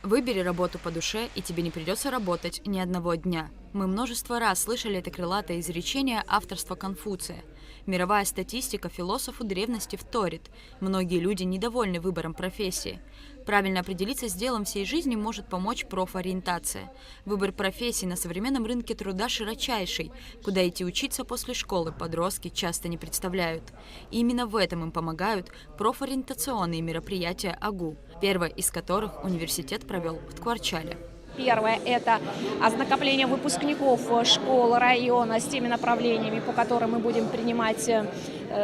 Выбери работу по душе, и тебе не придется работать ни одного дня. Мы множество раз слышали это крылатое изречение авторства Конфуция. Мировая статистика философу древности вторит. Многие люди недовольны выбором профессии. Правильно определиться с делом всей жизни может помочь профориентация. Выбор профессии на современном рынке труда широчайший. Куда идти учиться после школы подростки часто не представляют. И именно в этом им помогают профориентационные мероприятия АГУ, первое из которых университет провел в Ткварчале. Первое – это ознакомление выпускников школ района с теми направлениями, по которым мы будем принимать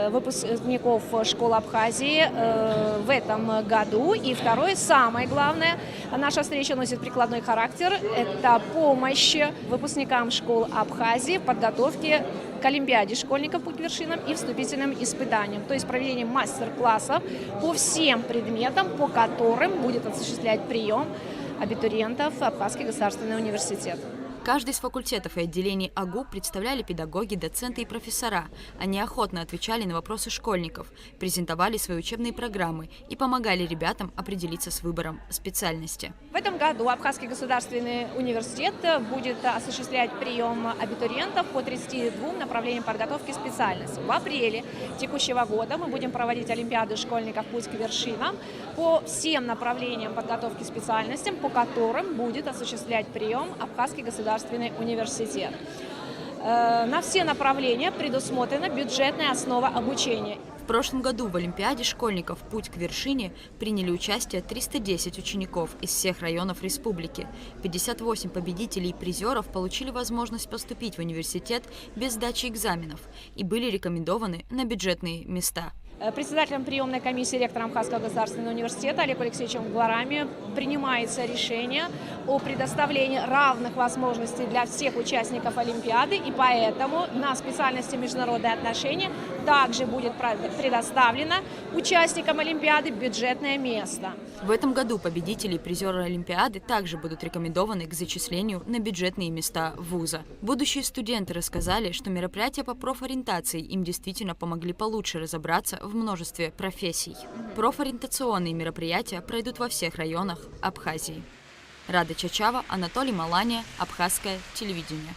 выпускников школ Абхазии в этом году. И второе, самое главное, наша встреча носит прикладной характер – это помощь выпускникам школ Абхазии в подготовке к Олимпиаде школьников «Путь к вершинам» и вступительным испытаниям, то есть проведение мастер-классов по всем предметам, по которым будет осуществлять прием абитуриентов Абхазский государственный университет. Каждый из факультетов и отделений АГУ представляли педагоги, доценты и профессора. Они охотно отвечали на вопросы школьников, презентовали свои учебные программы и помогали ребятам определиться с выбором специальности. В этом году Абхазский государственный университет будет осуществлять прием абитуриентов по 32 направлениям подготовки специальности. В апреле текущего года мы будем проводить Олимпиаду школьников «Путь к вершинам» по всем направлениям подготовки специальностям, по которым будет осуществлять прием Абхазский государственный университет. На все направления предусмотрена бюджетная основа обучения. В прошлом году в Олимпиаде школьников «Путь к вершине» приняли участие 310 учеников из всех районов республики. 58 победителей и призеров получили возможность поступить в университет без сдачи экзаменов и были рекомендованы на бюджетные места. Председателем приемной комиссии ректором Абхазского государственного университета Олегом Алексеевичем Гварами принимается решение о предоставлении равных возможностей для всех участников Олимпиады, и поэтому на специальности международные отношения также будет предоставлено участникам Олимпиады бюджетное место. В этом году победители и призеры Олимпиады также будут рекомендованы к зачислению на бюджетные места вуза. Будущие студенты рассказали, что мероприятия по профориентации им действительно помогли получше разобраться в множестве профессий. Профориентационные мероприятия пройдут во всех районах Абхазии. Рада Чачава, Анатолий Маланя, Абхазское телевидение.